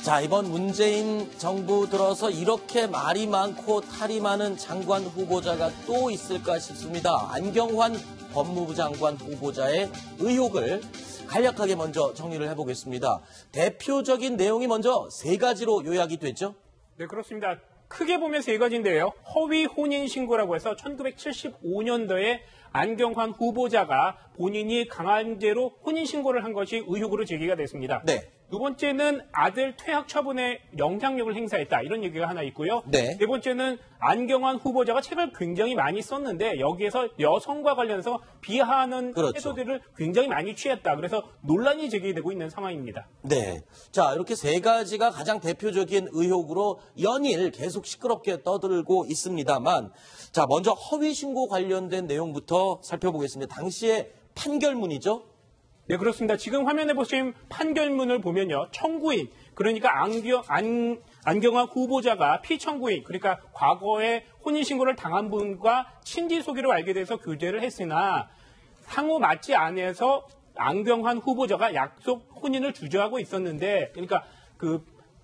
자, 이번 문재인 정부 들어서 이렇게 말이 많고 탈이 많은 장관 후보자가 또 있을까 싶습니다. 안경환 법무부 장관 후보자의 의혹을 간략하게 먼저 정리를 해보겠습니다. 대표적인 내용이 먼저 세 가지로 요약이 되죠? 네, 그렇습니다. 크게 보면 세 가지인데요. 허위 혼인신고라고 해서 1975년도에 안경환 후보자가 본인이 강간죄로 혼인신고를 한 것이 의혹으로 제기가 됐습니다. 네. 두 번째는 아들 퇴학 처분에 영향력을 행사했다. 이런 얘기가 하나 있고요. 네. 네 번째는 안경환 후보자가 책을 굉장히 많이 썼는데 여기에서 여성과 관련해서 비하하는 그렇죠. 태도들을 굉장히 많이 취했다. 그래서 논란이 제기되고 있는 상황입니다. 네. 자, 이렇게 세 가지가 가장 대표적인 의혹으로 연일 계속 시끄럽게 떠들고 있습니다만, 자, 먼저 허위 신고 관련된 내용부터 살펴보겠습니다. 당시의 판결문이죠? 네, 그렇습니다. 지금 화면에 보신 판결문을 보면요. 청구인, 그러니까 안경환 후보자가 피청구인, 그러니까 과거에 혼인신고를 당한 분과 친지 소개로 알게 돼서 교제를 했으나 상호 맞지 않아서 안경환 후보자가 약속 혼인을 주저하고 있었는데, 그러니까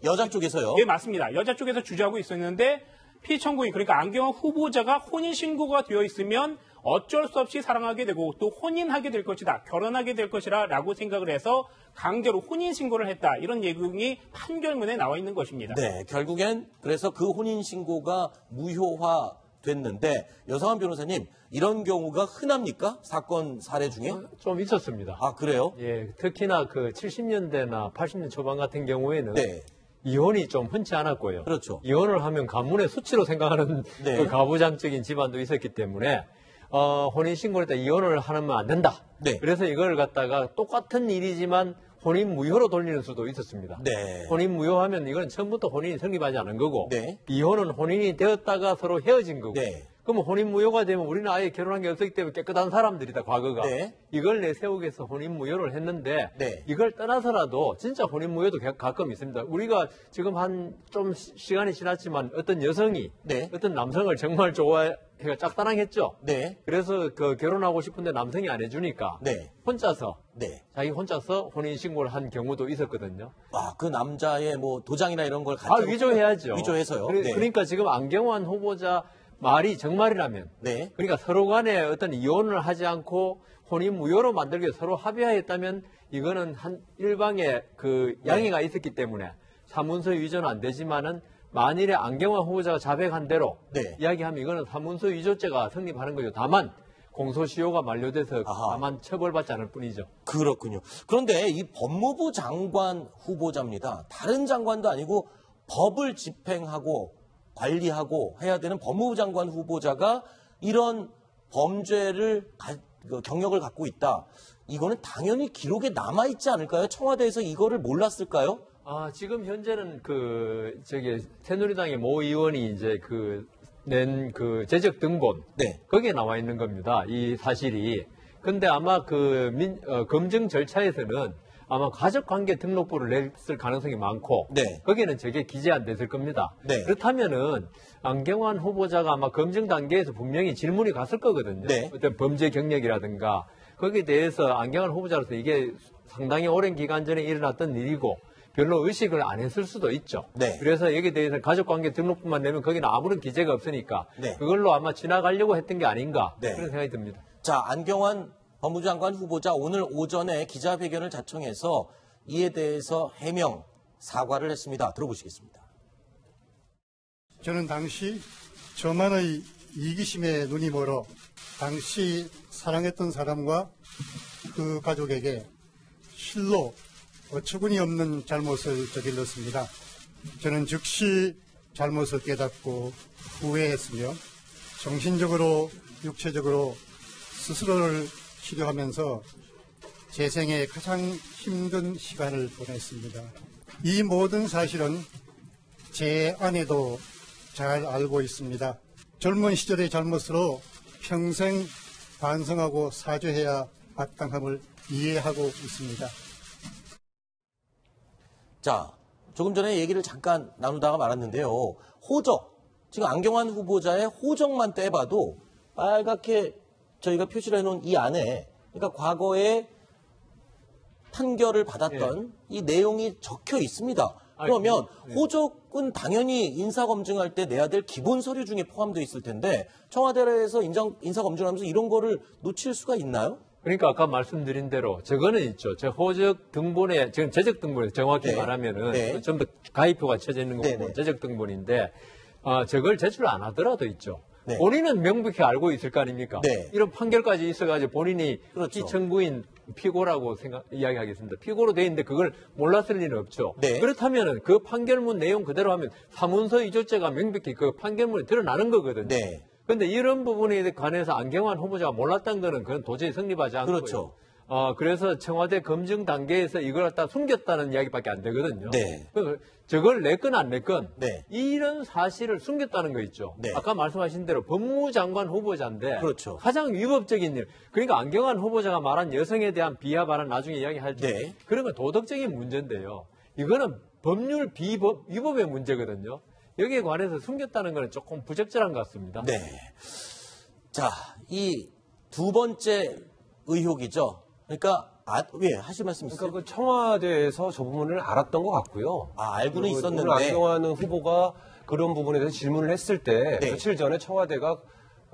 여자 쪽에서요? 네, 맞습니다. 여자 쪽에서 주저하고 있었는데 피청구인, 그러니까 안경환 후보자가 혼인신고가 되어 있으면 어쩔 수 없이 사랑하게 되고 또 혼인하게 될 것이다. 결혼하게 될 것이라 라고 생각을 해서 강제로 혼인신고를 했다. 이런 내용이 판결문에 나와 있는 것입니다. 네, 결국엔 그래서 그 혼인신고가 무효화됐는데 여성한 변호사님, 이런 경우가 흔합니까? 사건 사례 중에? 좀 있었습니다. 아, 그래요? 예, 특히나 그 70년대나 80년 초반 같은 경우에는 네. 이혼이 좀 흔치 않았고요. 그렇죠. 이혼을 하면 가문의 수치로 생각하는 네. 그 가부장적인 집안도 있었기 때문에 혼인신고를 했다 이혼을 하면 안 된다. 네. 그래서 이걸 갖다가 똑같은 일이지만 혼인 무효로 돌리는 수도 있었습니다. 네. 혼인 무효하면 이건 처음부터 혼인이 성립하지 않은 거고 네. 이혼은 혼인이 되었다가 서로 헤어진 거고 네. 그러면 혼인 무효가 되면 우리는 아예 결혼한 게 없었기 때문에 깨끗한 사람들이다, 과거가. 네. 이걸 내세우기 위해서 혼인 무효를 했는데 네. 이걸 떠나서라도 진짜 혼인 무효도 가끔 있습니다. 우리가 지금 한 좀 시간이 지났지만 어떤 여성이 네. 어떤 남성을 정말 좋아해가 짝사랑했죠. 네. 그래서 그 결혼하고 싶은데 남성이 안 해주니까 네. 혼자서 네. 자기 혼자서 혼인 신고를 한 경우도 있었거든요. 아, 그 남자의 뭐 도장이나 이런 걸 가지고 위조해야죠. 위조해서요. 네. 그러니까 지금 안경환 후보자 말이 정말이라면 네. 그러니까 서로 간에 어떤 이혼을 하지 않고 혼인 무효로 만들기 위해 서로 합의하였다면 이거는 한 일방의 그 양해가 있었기 때문에 사문서 위조는 안 되지만은 만일에 안경환 후보자가 자백한 대로 네. 이야기하면 이거는 사문서 위조죄가 성립하는 거죠. 다만 공소시효가 만료돼서 아하. 다만 처벌받지 않을 뿐이죠. 그렇군요. 그런데 이 법무부 장관 후보자입니다. 다른 장관도 아니고 법을 집행하고 관리하고 해야 되는 법무부 장관 후보자가 이런 범죄를 경력을 갖고 있다. 이거는 당연히 기록에 남아있지 않을까요? 청와대에서 이거를 몰랐을까요? 지금 현재는 새누리당의 모 의원이 이제 낸 재적 등본. 네. 거기에 나와 있는 겁니다. 이 사실이. 근데 아마 검증 절차에서는 아마 가족관계 등록부를 냈을 가능성이 많고. 네. 거기에는 저게 기재 안 됐을 겁니다. 네. 그렇다면은 안경환 후보자가 아마 검증 단계에서 분명히 질문이 갔을 거거든요. 네. 어떤 범죄 경력이라든가. 거기에 대해서 안경환 후보자로서 이게 상당히 오랜 기간 전에 일어났던 일이고 별로 의식을 안 했을 수도 있죠. 네. 그래서 여기에 대해서 가족관계 등록부만 내면 거기는 아무런 기재가 없으니까 네. 그걸로 아마 지나가려고 했던 게 아닌가 네. 그런 생각이 듭니다. 자, 안경환 법무부 장관 후보자 오늘 오전에 기자회견을 자청해서 이에 대해서 해명, 사과를 했습니다. 들어보시겠습니다. 저는 당시 저만의 이기심에 눈이 멀어 당시 사랑했던 사람과 그 가족에게 실로 어처구니 없는 잘못을 저질렀습니다. 저는 즉시 잘못을 깨닫고 후회했으며 정신적으로 육체적으로 스스로를 치료하면서 제 생에 가장 힘든 시간을 보냈습니다. 이 모든 사실은 제 아내도 잘 알고 있습니다. 젊은 시절의 잘못으로 평생 반성하고 사죄해야 마땅함을 이해하고 있습니다. 자, 조금 전에 얘기를 잠깐 나누다가 말았는데요. 호적, 지금 안경환 후보자의 호적만 떼봐도 빨갛게 저희가 표시를 해놓은 이 안에, 그러니까 과거에 판결을 받았던 이 내용이 적혀 있습니다. 그러면 호적은 당연히 인사검증할 때 내야 될 기본 서류 중에 포함되어 있을 텐데 청와대에서 인사검증하면서 이런 거를 놓칠 수가 있나요? 그러니까 아까 말씀드린 대로 저거는 있죠. 저 호적 등본에 지금 재적 등본에 정확히 네. 말하면은 네. 전부 가입표가 쳐져 있는 거 네, 보면 네. 재적 등본인데 저걸 제출 안 하더라도 있죠. 네. 본인은 명백히 알고 있을 거 아닙니까? 네. 이런 판결까지 있어가지고 본인이 그렇죠. 피청구인 피고라고 이야기하겠습니다. 피고로 돼 있는데 그걸 몰랐을 리는 없죠. 네. 그렇다면은 그 판결문 내용 그대로 하면 사문서 위조죄가 명백히 그 판결문에 드러나는 거거든요. 네. 그런데 이런 부분에 관해서 안경환 후보자가 몰랐던 거는 그건 도저히 성립하지 않고요. 그렇죠. 그래서 청와대 검증 단계에서 이걸 갖다 숨겼다는 이야기밖에 안 되거든요. 네. 그래서 저걸 냈건 안 냈건 네. 이런 사실을 숨겼다는 거 있죠. 네. 아까 말씀하신 대로 법무장관 후보자인데 그렇죠. 가장 위법적인 일. 그러니까 안경환 후보자가 말한 여성에 대한 비하 발언 나중에 이야기할 때 네. 그런 건 도덕적인 문제인데요. 이거는 법률 위법의 문제거든요. 여기에 관해서 숨겼다는 것은 조금 부적절한 것 같습니다. 네. 자, 이 두 번째 의혹이죠. 그러니까 왜 하실 말씀 있어요? 그러니까 그 청와대에서 저 부분을 알았던 것 같고요. 알고는 그리고 있었는데. 오늘 안경환 후보가 그런 부분에 대해서 질문을 했을 때 네. 며칠 전에 청와대가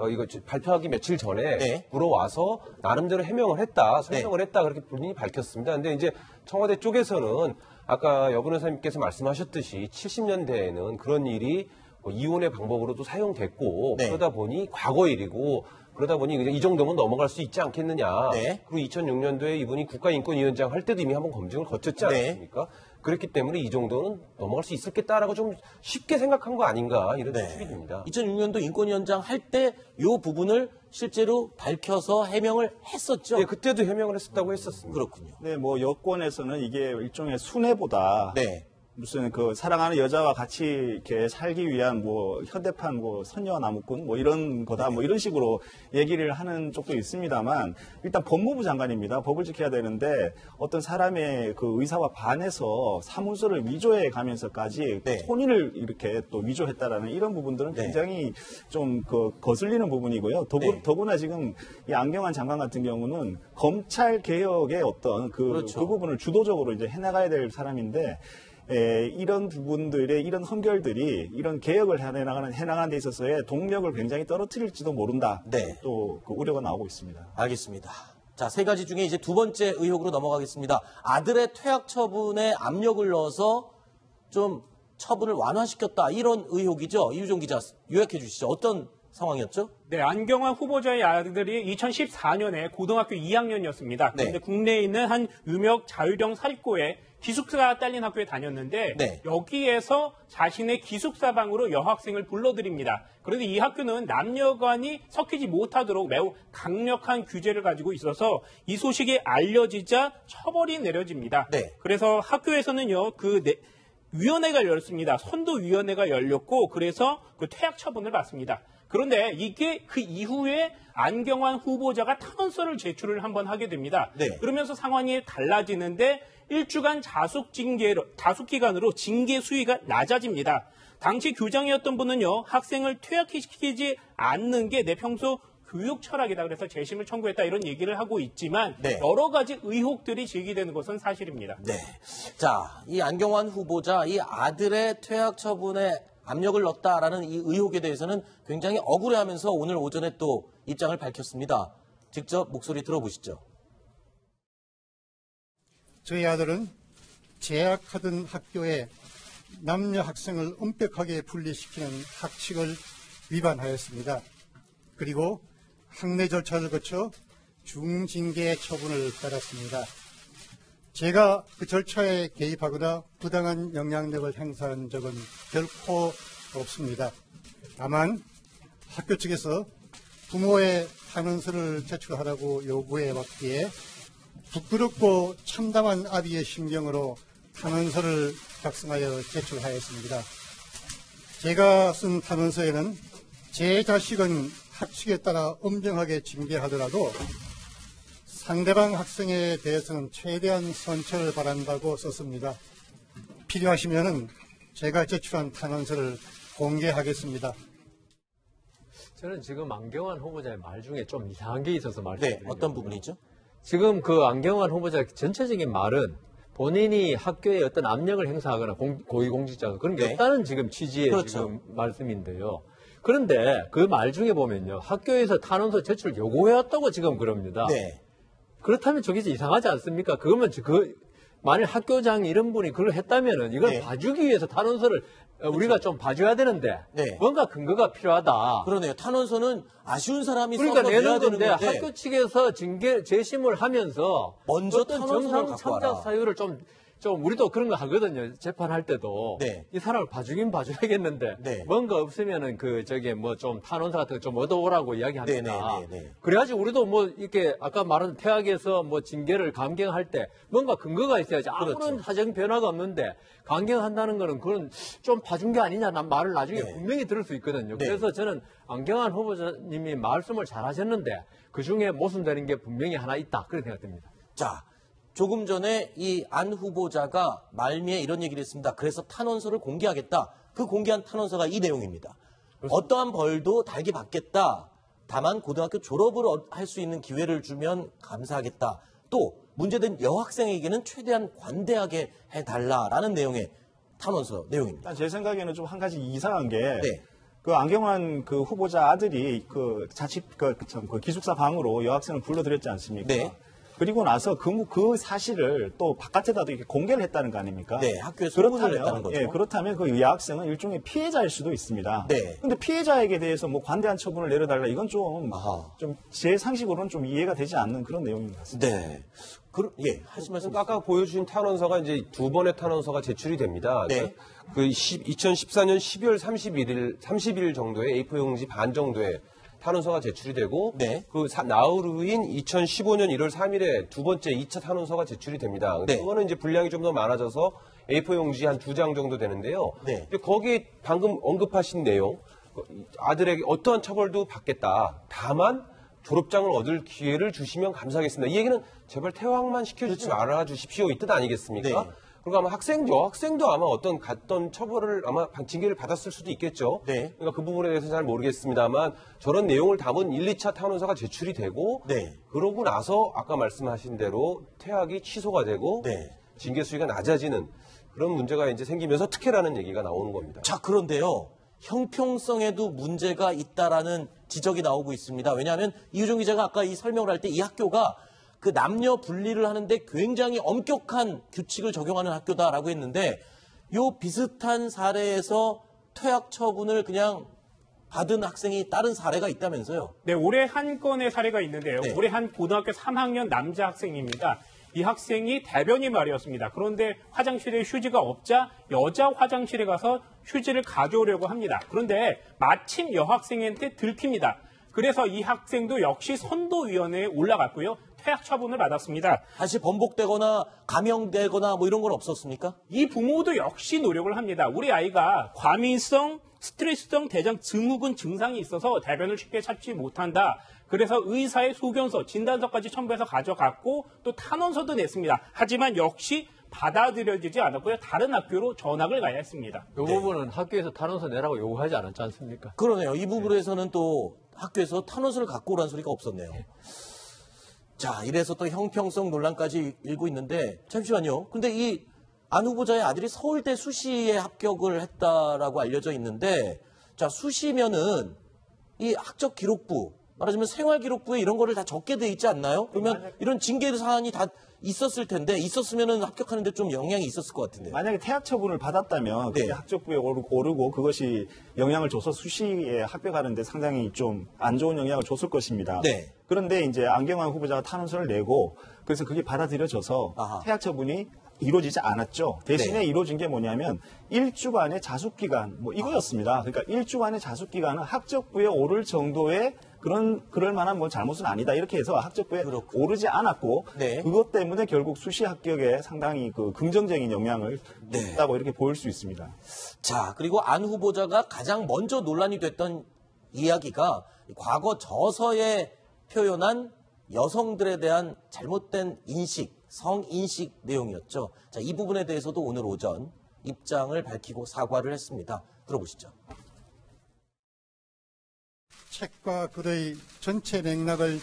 이거 발표하기 며칠 전에 네. 물어와서 나름대로 해명을 했다, 설명을 했다 그렇게 본인이 밝혔습니다. 근데 이제 청와대 쪽에서는 아까 여 변호사님께서 말씀하셨듯이 70년대에는 그런 일이 이혼의 방법으로도 사용됐고 네. 그러다 보니 과거 일이고 그러다 보니 그냥 이 정도면 넘어갈 수 있지 않겠느냐. 네. 그리고 2006년도에 이분이 국가인권위원장 할 때도 이미 한번 검증을 거쳤지 네. 않습니까? 그렇기 때문에 이 정도는 넘어갈 수 있었겠다라고 좀 쉽게 생각한 거 아닌가 이런 네. 추측이 듭니다. 2006년도 인권위원장 할 때 이 부분을 실제로 밝혀서 해명을 했었죠. 네, 그때도 해명을 했었다고 했었습니다. 그렇군요. 네, 뭐 여권에서는 이게 일종의 순회보다 네. 무슨 그 사랑하는 여자와 같이 이렇게 살기 위한 뭐 현대판 뭐 선녀와 나무꾼 뭐 이런 거다 뭐 이런 식으로 얘기를 하는 쪽도 있습니다만 일단 법무부 장관입니다. 법을 지켜야 되는데 어떤 사람의 그 의사와 반해서 사문서를 위조해 가면서까지 네. 혼인을 이렇게 또 위조했다라는 이런 부분들은 네. 굉장히 좀 그 거슬리는 부분이고요. 네. 더구나 지금 이 안경환 장관 같은 경우는 검찰 개혁의 어떤 그 그렇죠. 부분을 주도적으로 이제 해나가야 될 사람인데 이런 부분들의 이런 흠결들이 이런 개혁을 해나가는 데 있어서의 동력을 굉장히 떨어뜨릴지도 모른다. 네. 또 그 우려가 나오고 있습니다. 알겠습니다. 자, 세 가지 중에 이제 두 번째 의혹으로 넘어가겠습니다. 아들의 퇴학 처분에 압력을 넣어서 좀 처분을 완화시켰다. 이런 의혹이죠. 이유정 기자 요약해 주시죠. 어떤 상황이었죠? 네, 안경환 후보자의 아들이 2014년에 고등학교 2학년이었습니다. 네. 그런데 국내에 있는 한 유명 자율형 사립고에 기숙사가 딸린 학교에 다녔는데 네. 여기에서 자신의 기숙사방으로 여학생을 불러들입니다. 그런데 이 학교는 남녀간이 섞이지 못하도록 매우 강력한 규제를 가지고 있어서 이 소식이 알려지자 처벌이 내려집니다. 네. 그래서 학교에서는요, 위원회가 열렸습니다. 선도위원회가 열렸고 그래서 그 퇴학 처분을 받습니다. 그런데 이게 그 이후에 안경환 후보자가 탄원서를 제출을 한번 하게 됩니다. 네. 그러면서 상황이 달라지는데 1주간 자숙 기간으로 징계 수위가 낮아집니다. 당시 교장이었던 분은요, 학생을 퇴학시키지 않는 게 내 평소 교육 철학이다. 그래서 재심을 청구했다 이런 얘기를 하고 있지만 네. 여러 가지 의혹들이 제기되는 것은 사실입니다. 네. 자, 이 안경환 후보자, 이 아들의 퇴학 처분에 압력을 넣었다라는 이 의혹에 대해서는 굉장히 억울해하면서 오늘 오전에 또 입장을 밝혔습니다. 직접 목소리 들어보시죠. 저희 아들은 재학하던 학교에 남녀 학생을 엄격하게 분리시키는 학칙을 위반하였습니다. 그리고 학내 절차를 거쳐 중징계 처분을 받았습니다. 제가 그 절차에 개입하거나 부당한 영향력을 행사한 적은 결코 없습니다. 다만 학교 측에서 부모의 탄원서를 제출하라고 요구해 왔기에 부끄럽고 참담한 아비의 심경으로 탄원서를 작성하여 제출하였습니다. 제가 쓴 탄원서에는 제 자식은 학칙에 따라 엄정하게 징계하더라도 상대방 학생에 대해서는 최대한 선처를 바란다고 썼습니다. 필요하시면 제가 제출한 탄원서를 공개하겠습니다. 저는 지금 안경환 후보자의 말 중에 좀 이상한 게 있어서 네. 말씀드리려고요. 어떤 부분이죠? 지금 그 안경환 후보자 전체적인 말은 본인이 학교에 어떤 압력을 행사하거나 고위공직자가 그런 게 네. 없다는 지금 취지의 그렇죠. 지금 말씀인데요. 그런데 그 말 중에 보면요. 학교에서 탄원서 제출 요구해왔다고 지금 그럽니다. 네. 그렇다면 저게 이상하지 않습니까? 그러면 만일 학교장 이런 분이 그걸 했다면은 이걸 네. 봐주기 위해서 탄원서를 우리가 좀 봐줘야 되는데 네. 뭔가 근거가 필요하다. 그러네요. 탄원서는 아쉬운 사람이 그러니까 써서 내야 내는 되는 건데 건데 학교 측에서 재심을 하면서 먼저 어떤 탄원서를 정상 갖고 와라. 참작 사유를 좀 우리도 그런 거 하거든요. 재판할 때도 네. 이 사람을 봐주긴 봐줘야겠는데 네. 뭔가 없으면은 좀 탄원서 같은 거 좀 얻어오라고 이야기합니다. 네. 그래가지고 우리도 뭐 이렇게 아까 말한 퇴학에서 뭐 징계를 감경할 때 뭔가 근거가 있어야지. 아무런 그렇죠. 사정 변화가 없는데 감경한다는 거는 그건 좀 봐준 게 아니냐. 난 말을 나중에 네. 분명히 들을 수 있거든요. 네. 그래서 저는 안경환 후보자님이 말씀을 잘 하셨는데 그 중에 모순되는 게 분명히 하나 있다. 그렇게 생각됩니다. 자, 조금 전에 이 안 후보자가 말미에 이런 얘기를 했습니다. 그래서 탄원서를 공개하겠다. 그 공개한 탄원서가 이 내용입니다. 어떠한 벌도 달게 받겠다. 다만 고등학교 졸업을 할 수 있는 기회를 주면 감사하겠다. 또 문제된 여학생에게는 최대한 관대하게 해달라라는 내용의 탄원서 내용입니다. 제 생각에는 좀 한 가지 이상한 게 네. 그 안경환 그 후보자 아들이 그 그 기숙사 방으로 여학생을 불러들였지 않습니까? 네. 그리고 나서 그 사실을 또 바깥에다도 이렇게 공개를 했다는 거 아닙니까? 네, 학교에 소문을 냈다는 거죠. 예, 그렇다면 그 여학생은 일종의 피해자일 수도 있습니다. 네. 근데 피해자에게 대해서 뭐 관대한 처분을 내려달라 이건 아하. 좀 제 상식으로는 좀 이해가 되지 않는 그런 내용인 것 같습니다. 네. 하신 말씀. 그러니까 아까 보여주신 탄원서가 이제 두 번의 탄원서가 제출이 됩니다. 네. 그 2014년 12월 30일 정도에 A4 용지 반 정도의 탄원서가 제출이 되고 네. 나흘 후인 2015년 1월 3일에 두 번째 2차 탄원서가 제출이 됩니다. 네. 그거는 이제 분량이 좀 더 많아져서 A4 용지 한 2장 정도 되는데요. 네. 이제 거기 방금 언급하신 내용, 아들에게 어떠한 처벌도 받겠다. 다만 졸업장을 얻을 기회를 주시면 감사하겠습니다. 이 얘기는 제발 퇴학만 시켜주지 말아 주십시오. 이 뜻 아니겠습니까? 네. 그리고 아마 여학생도 아마 어떤 처벌을 아마 징계를 받았을 수도 있겠죠. 네. 그러니까 그 부분에 대해서 잘 모르겠습니다만 저런 내용을 담은 1, 2차 탄원서가 제출이 되고 네. 그러고 나서 아까 말씀하신 대로 퇴학이 취소가 되고 네. 징계 수위가 낮아지는 그런 문제가 이제 생기면서 특혜라는 얘기가 나오는 겁니다. 자, 그런데요. 형평성에도 문제가 있다라는 지적이 나오고 있습니다. 왜냐하면 이유정 기자가 아까 이 설명을 할 때 이 학교가 그 남녀 분리를 하는데 굉장히 엄격한 규칙을 적용하는 학교다라고 했는데 요 비슷한 사례에서 퇴학 처분을 그냥 받은 학생이 다른 사례가 있다면서요. 네, 올해 한 건의 사례가 있는데요. 네. 올해 한 고등학교 3학년 남자 학생입니다. 이 학생이 대변이 말이었습니다. 그런데 화장실에 휴지가 없자 여자 화장실에 가서 휴지를 가져오려고 합니다. 그런데 마침 여학생한테 들킵니다. 그래서 이 학생도 역시 선도위원회에 올라갔고요. 퇴학 처분을 받았습니다. 다시 번복되거나 감형되거나 뭐 이런 건 없었습니까? 이 부모도 역시 노력을 합니다. 우리 아이가 과민성, 스트레스성 대장 증후군 증상이 있어서 대변을 쉽게 찾지 못한다. 그래서 의사의 소견서, 진단서까지 첨부해서 가져갔고 또 탄원서도 냈습니다. 하지만 역시 받아들여지지 않았고요. 다른 학교로 전학을 가야 했습니다. 이 부분은 학교에서 탄원서 내라고 요구하지 않았지 않습니까? 그러네요. 이 부분에서는 또 학교에서 탄원서를 갖고 오라는 소리가 없었네요. 자, 이래서 또 형평성 논란까지 일고 있는데 잠시만요. 근데 이 안 후보자의 아들이 서울대 수시에 합격을 했다라고 알려져 있는데 자, 수시면은 이 학적 기록부 말하자면 생활기록부에 이런 거를 다 적게 돼 있지 않나요? 그러면 이런 징계 사안이 다 있었을 텐데 있었으면은 합격하는데 좀 영향이 있었을 것 같은데요. 만약에 퇴학 처분을 받았다면 네. 그게 학적부에 오르고 그것이 영향을 줘서 수시에 합격하는데 상당히 좀 안 좋은 영향을 줬을 것입니다. 네. 그런데 이제 안경환 후보자가 탄원서를 내고 그래서 그게 받아들여져서 아하. 퇴학 처분이 이루어지지 않았죠. 대신에 네. 이루어진 게 뭐냐면 1주간의 자숙기간 뭐 이거였습니다. 그러니까 1주간의 자숙기간은 학적부에 오를 정도의 그럴 만한 뭐 잘못은 아니다. 이렇게 해서 학적부에 그렇군요. 오르지 않았고 네. 그것 때문에 결국 수시 합격에 상당히 그 긍정적인 영향을 네. 줬다고 이렇게 보일 수 있습니다. 자, 그리고 안 후보자가 가장 먼저 논란이 됐던 이야기가 과거 저서에 표현한 여성들에 대한 잘못된 인식, 성인식 내용이었죠. 자, 이 부분에 대해서도 오늘 오전 입장을 밝히고 사과를 했습니다. 들어보시죠. 책과 글의 전체 맥락을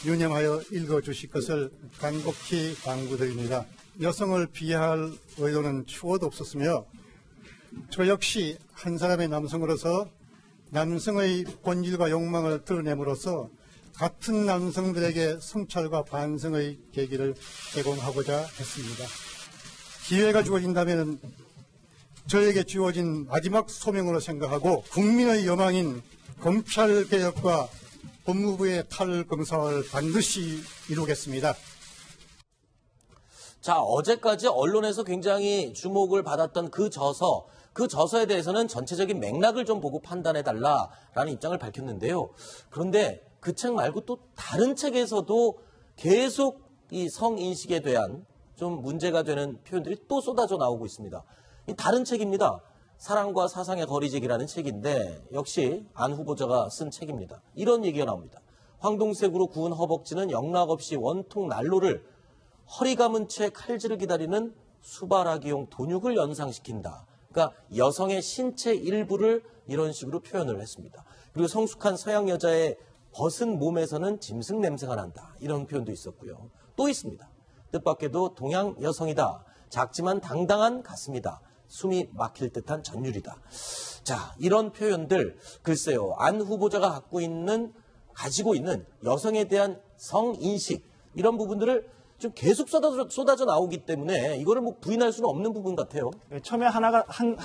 유념하여 읽어주실 것을 간곡히 당부드립니다. 여성을 비하할 의도는 추호도 없었으며 저 역시 한 사람의 남성으로서 남성의 본질과 욕망을 드러냄으로써 같은 남성들에게 성찰과 반성의 계기를 제공하고자 했습니다. 기회가 주어진다면 저에게 주어진 마지막 소명으로 생각하고 국민의 여망인 검찰개혁과 법무부의 탈검사를 반드시 이루겠습니다. 자, 어제까지 언론에서 굉장히 주목을 받았던 그 저서에 대해서는 전체적인 맥락을 좀 보고 판단해달라라는 입장을 밝혔는데요. 그런데 그 책 말고 또 다른 책에서도 계속 이 성인식에 대한 좀 문제가 되는 표현들이 또 쏟아져 나오고 있습니다. 이 다른 책입니다. 사랑과 사상의 거리제기라는 책인데 역시 안 후보자가 쓴 책입니다. 이런 얘기가 나옵니다. 황동색으로 구운 허벅지는 영락없이 원통 난로를 허리 감은 채 칼질을 기다리는 수발하기용 돈육을 연상시킨다. 그러니까 여성의 신체 일부를 이런 식으로 표현을 했습니다. 그리고 성숙한 서양 여자의 벗은 몸에서는 짐승 냄새가 난다. 이런 표현도 있었고요. 또 있습니다. 뜻밖에도 동양 여성이다. 작지만 당당한 가슴이다. 숨이 막힐 듯한 전율이다. 자, 이런 표현들 글쎄요. 안 후보자가 가지고 있는 여성에 대한 성인식 이런 부분들을 좀 계속 쏟아져 나오기 때문에 이거를 뭐 부인할 수는 없는 부분 같아요. 처음에 한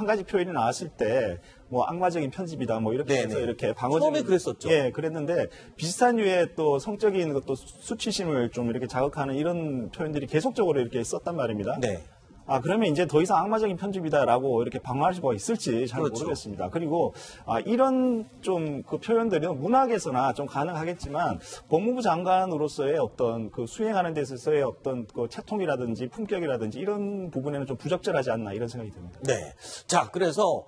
가지 표현이 나왔을 때 뭐 악마적인 편집이다 뭐 이렇게 해서 이렇게 방어적인 처음에 그랬었죠. 예, 그랬는데 비슷한 류의 또 성적인 것도 수치심을 좀 이렇게 자극하는 이런 표현들이 계속적으로 이렇게 썼단 말입니다. 네. 그러면 이제 더 이상 악마적인 편집이다라고 이렇게 방어할 수가 있을지 잘 그렇죠. 모르겠습니다. 그리고 이런 좀 그 표현들은 문학에서나 좀 가능하겠지만 법무부 장관으로서의 어떤 그 수행하는 데 있어서의 어떤 그 채통이라든지 품격이라든지 이런 부분에는 좀 부적절하지 않나 이런 생각이 듭니다. 네. 자, 그래서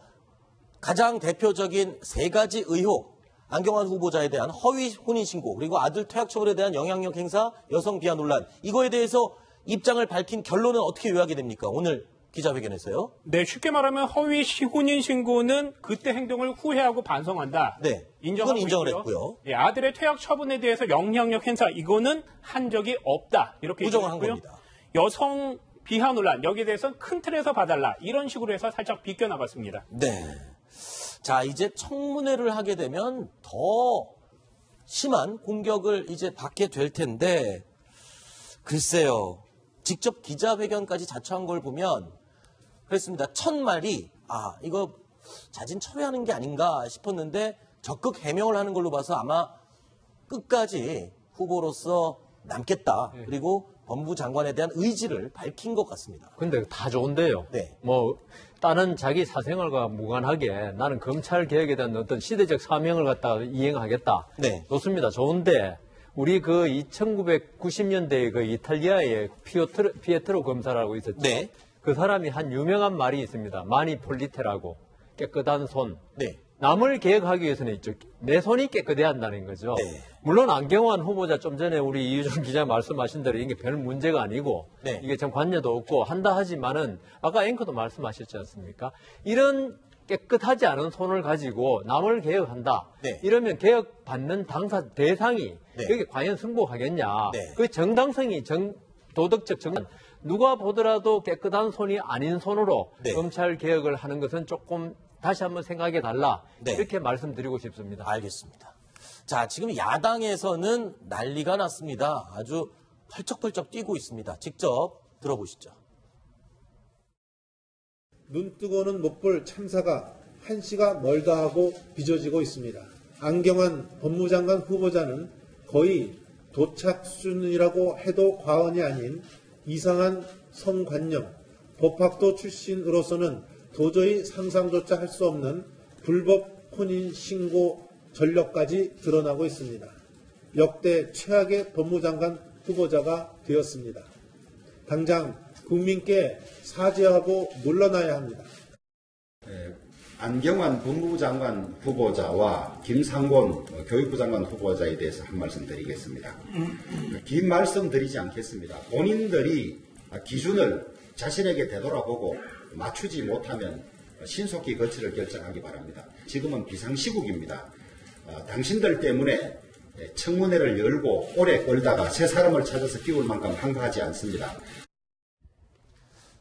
가장 대표적인 세 가지 의혹. 안경환 후보자에 대한 허위 혼인신고, 그리고 아들 퇴학 처분에 대한 영향력 행사, 여성 비하 논란. 이거에 대해서 입장을 밝힌 결론은 어떻게 요약이 됩니까? 오늘 기자회견에서요. 네, 쉽게 말하면 허위 혼인 신고는 그때 행동을 후회하고 반성한다. 네, 인정하고 이건 인정을 있고요. 했고요. 네, 아들의 퇴학 처분에 대해서 영향력 행사 이거는 한 적이 없다. 이렇게 부정을 한 얘기했고요. 겁니다. 여성 비하 논란 여기에 대해서는 큰 틀에서 봐달라. 이런 식으로 해서 살짝 비껴나갔습니다. 네. 자, 이제 청문회를 하게 되면 더 심한 공격을 이제 받게 될 텐데 글쎄요. 직접 기자회견까지 자처한 걸 보면 그랬습니다. 첫 말이 이거 자진 철회하는 게 아닌가 싶었는데 적극 해명을 하는 걸로 봐서 아마 끝까지 후보로서 남겠다. 그리고 법무부 장관에 대한 의지를 밝힌 것 같습니다. 근데 다 좋은데요. 네. 뭐 다른 자기 사생활과 무관하게 나는 검찰 개혁에 대한 어떤 시대적 사명을 갖다가 이행하겠다. 네. 좋습니다. 좋은데 우리 그 1990년대에 그 이탈리아의 피에트로 검사라고 있었죠. 네. 그 사람이 한 유명한 말이 있습니다. 마니 폴리테라고. 깨끗한 손. 네. 남을 개혁하기 위해서는 내 손이 깨끗해야 한다는 거죠. 네. 물론 안경환 후보자 좀 전에 우리 이유정 기자 말씀하신 대로 이게 별 문제가 아니고 네. 이게 참 관여도 없고 한다 하지만은 아까 앵커도 말씀하셨지 않습니까? 이런 깨끗하지 않은 손을 가지고 남을 개혁한다. 네. 이러면 개혁받는 당사 대상이 네. 여기 과연 승복하겠냐. 네. 그 정당성이 도덕적 누가 보더라도 깨끗한 손이 아닌 손으로 네. 검찰 개혁을 하는 것은 조금 다시 한번 생각해 달라. 네. 이렇게 말씀드리고 싶습니다. 알겠습니다. 자, 지금 야당에서는 난리가 났습니다. 아주 펄쩍펄쩍 뛰고 있습니다. 직접 들어보시죠. 눈뜨고는 못 볼 참사가 한시가 멀다 하고 빚어지고 있습니다. 안경환 법무장관 후보자는 거의 도착 수준이라고 해도 과언이 아닌 이상한 성관념, 법학도 출신으로서는 도저히 상상조차 할 수 없는 불법 혼인 신고 전력까지 드러나고 있습니다. 역대 최악의 법무장관 후보자가 되었습니다. 당장 국민께 사죄하고 물러나야 합니다. 안경환 법무부 장관 후보자와 김상곤 교육부 장관 후보자에 대해서 한 말씀 드리겠습니다. 긴 말씀 드리지 않겠습니다. 본인들이 기준을 자신에게 되돌아보고 맞추지 못하면 신속히 거취를 결정하기 바랍니다. 지금은 비상시국입니다. 당신들 때문에 청문회를 열고 오래 끌다가 새 사람을 찾아서 끼울 만큼 한가하지 않습니다.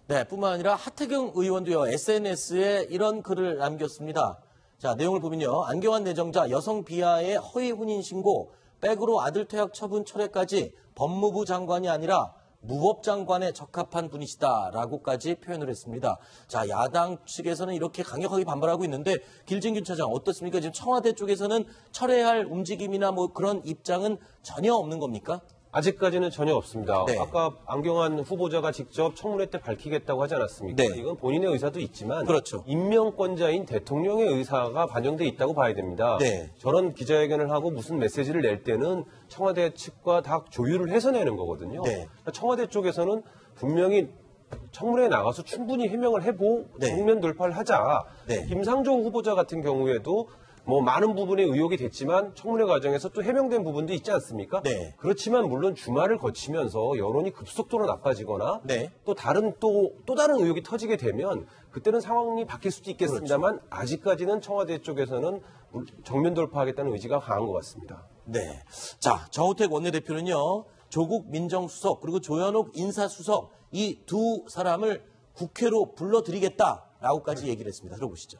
네, 뿐만 아니라 하태경 의원도요, SNS에 이런 글을 남겼습니다. 자, 내용을 보면요. 안경환 내정자 여성 비하의 허위 혼인 신고, 백으로 아들 퇴학 처분 철회까지 법무부 장관이 아니라 무법장관에 적합한 분이시다라고까지 표현을 했습니다. 자, 야당 측에서는 이렇게 강력하게 반발하고 있는데 길진균 차장 어떻습니까? 지금 청와대 쪽에서는 철회할 움직임이나 뭐 그런 입장은 전혀 없는 겁니까? 아직까지는 전혀 없습니다. 네. 아까 안경환 후보자가 직접 청문회 때 밝히겠다고 하지 않았습니까? 네. 이건 본인의 의사도 있지만 그렇죠. 임명권자인 대통령의 의사가 반영돼 있다고 봐야 됩니다. 네. 저런 기자회견을 하고 무슨 메시지를 낼 때는 청와대 측과 다 조율을 해서 내는 거거든요. 네. 그러니까 청와대 쪽에서는 분명히 청문회에 나가서 충분히 해명을 해보고 네. 정면 돌파를 하자. 네. 김상조 후보자 같은 경우에도 뭐 많은 부분에 의혹이 됐지만 청문회 과정에서 또 해명된 부분도 있지 않습니까? 네. 그렇지만 물론 주말을 거치면서 여론이 급속도로 나빠지거나 네. 또 또 다른 의혹이 터지게 되면 그때는 상황이 바뀔 수도 있겠습니다만 그렇죠. 아직까지는 청와대 쪽에서는 정면 돌파하겠다는 의지가 강한 것 같습니다. 네. 자, 정우택 원내대표는요, 조국 민정수석 그리고 조현옥 인사수석 이 두 사람을 국회로 불러들이겠다라고까지 얘기를 했습니다. 들어보시죠.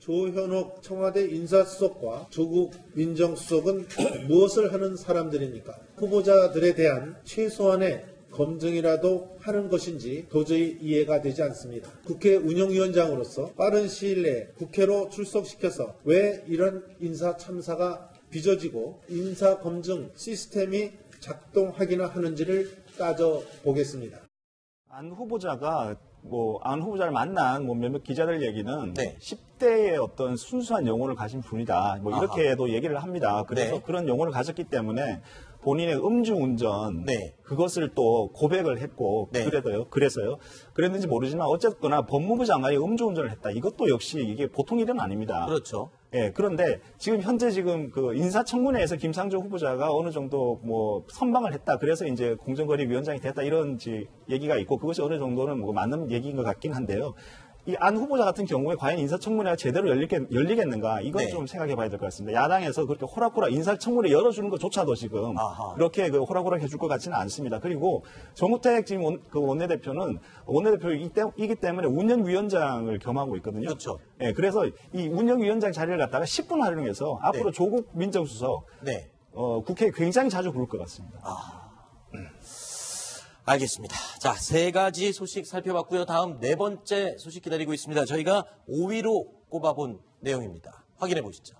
조현옥 청와대 인사수석과 조국 민정수석은 무엇을 하는 사람들입니까? 후보자들에 대한 최소한의 검증이라도 하는 것인지 도저히 이해가 되지 않습니다. 국회 운영위원장으로서 빠른 시일 내에 국회로 출석시켜서 왜 이런 인사 참사가 빚어지고 인사 검증 시스템이 작동하기나 하는지를 따져보겠습니다. 안 후보자가 안 후보자를 만난 몇몇 기자들 얘기는 네. 10대의 어떤 순수한 영혼을 가진 분이다. 이렇게도 얘기를 합니다. 그래서 네. 그런 영혼을 가졌기 때문에 본인의 음주운전 네. 그것을 또 고백을 했고 네. 그래서요. 그랬는지 모르지만 어쨌거나 법무부 장관이 음주운전을 했다. 이것도 역시 이게 보통 일은 아닙니다. 그렇죠. 예, 그런데 현재 그 인사청문회에서 김상조 후보자가 어느 정도 선방을 했다. 그래서 이제 공정거래위원장이 됐다. 이런 얘기가 있고 그것이 어느 정도는 맞는 얘기인 것 같긴 한데요. 이 안 후보자 같은 경우에 과연 인사청문회가 제대로 열리겠는가? 이건 네. 좀 생각해 봐야 될 것 같습니다. 야당에서 그렇게 호락호락 인사청문회 열어주는 것조차도 지금 아하. 그렇게 호락호락 해줄 것 같지는 않습니다. 그리고 정우택 지금 원내대표는 원내대표이기 때문에 운영위원장을 겸하고 있거든요. 그렇죠. 예, 그래서 이 운영위원장 자리를 갖다가 10분 활용해서 앞으로 네. 조국 민정수석 네. 국회에 굉장히 자주 부를 것 같습니다. 알겠습니다. 자, 세 가지 소식 살펴봤고요. 다음 네 번째 소식 기다리고 있습니다. 저희가 5위로 꼽아본 내용입니다. 확인해 보시죠.